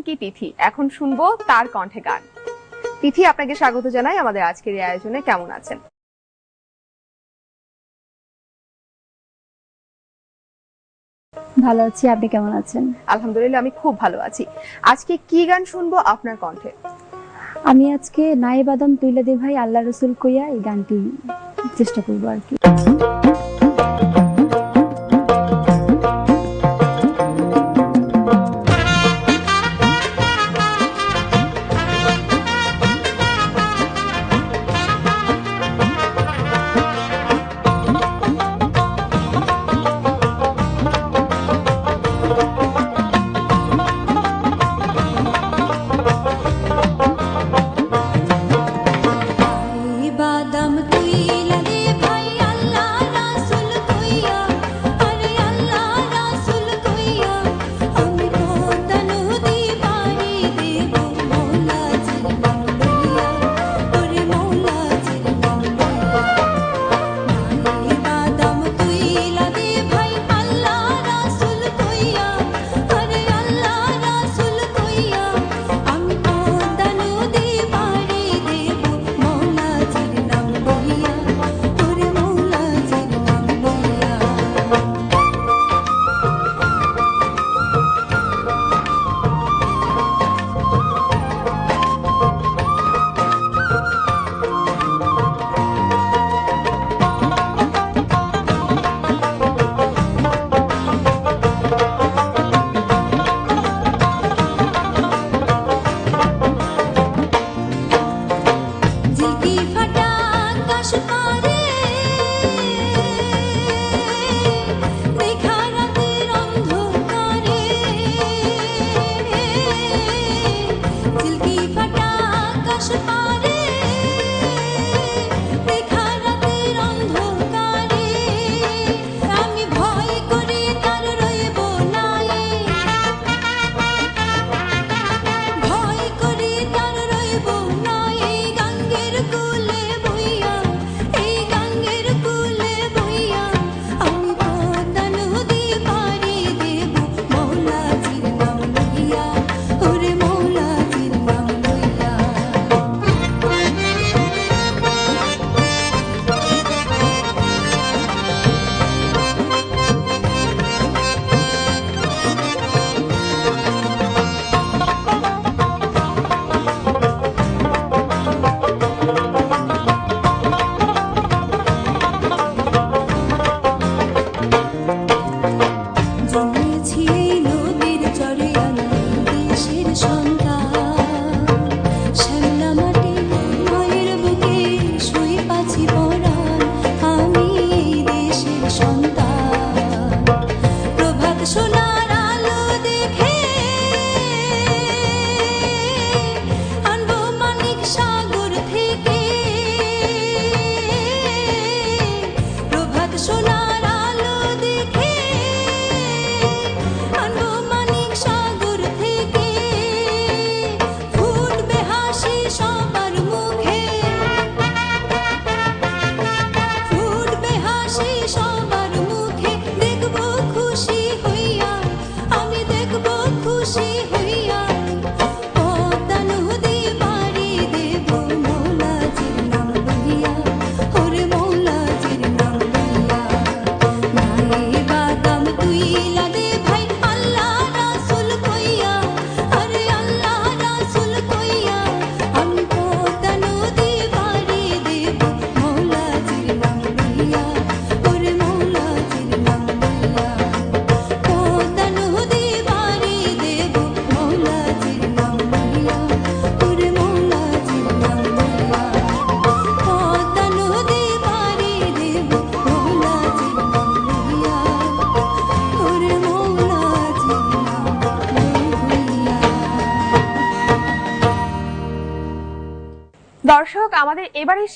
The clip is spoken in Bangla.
চুমকি তিথি। এখন শুনবো তার কণ্ঠে গান। তিথি, আপনাকে স্বাগত জানাই আমাদের আজকের এই আয়োজনে। কেমন আছেন? ভালো আছি, আপনি কেমন আছেন? আলহামদুলিল্লাহ, আমি খুব ভালো আছি। আজকে কি গান শুনবো আপনার কণ্ঠে? আমি আজকে নাই বাদাম তুইলা দে ভাই আল্লাহ রসুল কইয়া এই গানটি চেষ্টা করবো আর কি। বাদাম তুইলা দে ভাই আল্লাহ রাসূল কইয়া, আরে আল্লাহ রাসূল কইয়া, আমি পদ্মা নদী পাড়ি দেব মৌলাজির নাম লইয়া, ওরে মৌলাজির নাম লইয়া। বাদাম তুইলা দে ভাই আল্লাহ রাসূল কইয়া, আরে আল্লাহ রাসূল কইয়া, আমি পদ্মা নদী পাড়ি দেব মৌলাজির নাম লইয়া, ওরে মৌলাজির নাম লইয়া। ঝিলকি ফাটা আকাশ পারে দেখা রাতের অন্ধকারে, ঝিলকি ফাটা আকাশ পারে দেখা রাতের অন্ধকারে, আমি ভয় করি তার রইব নাই, ভয় করি তার রইব নাই, এই গাঙ্গের কুলে বইয়া, এই গাঙ্গের কুলে বইয়া, আমি পদ্মা নদী পাড়ি দেব মৌলাজির নাম লইয়া, ওরে মৌলাজির নাম লইয়া। জন্মেছি এই নদীর চরে আমি দেশের সন্তান, শ্যামলা মাটি মায়ের বুকে শুই পাছি পরাণ, আমি এই দেশের সন্তান। প্রভাত সোনার আলো দেখে আনবো মানিক সাগর থেকে, প্রভাত সোনার আলো দেখে আনবো মানিক সাগর থেকে, ফুটবে হাসি সবার মুখে, ফুটবে হাসি সবার মুখে, দেখবো খুশি হইয়া, আমি দেখবো খুশি হইয়া, পদ্মা নদী পাড়ি দেব মৌলাজির নাম লইয়া, ওরে মৌলাজির নাম লইয়া। নাই বাদাম তুইলা দে ভাই আল্লাহ রাসূল কইয়া, আরে আল্লাহ রাসূল কইয়া, আমি পদ্মা নদী পাড়ি দেব মৌলাজির নাম লইয়া, ওরে মৌলাজির নাম লইয়া। পদ্মা নদী পাড়ি দেব মৌলাজির নাম লইয়া, ওরে মৌলাজির নাম লইয়া। পদ্মা নদী পাড়ি দেব মৌলাজির নাম লইয়া, ওরে মৌলাজির নাম লইয়া। দর্শক, আমাদের এবারের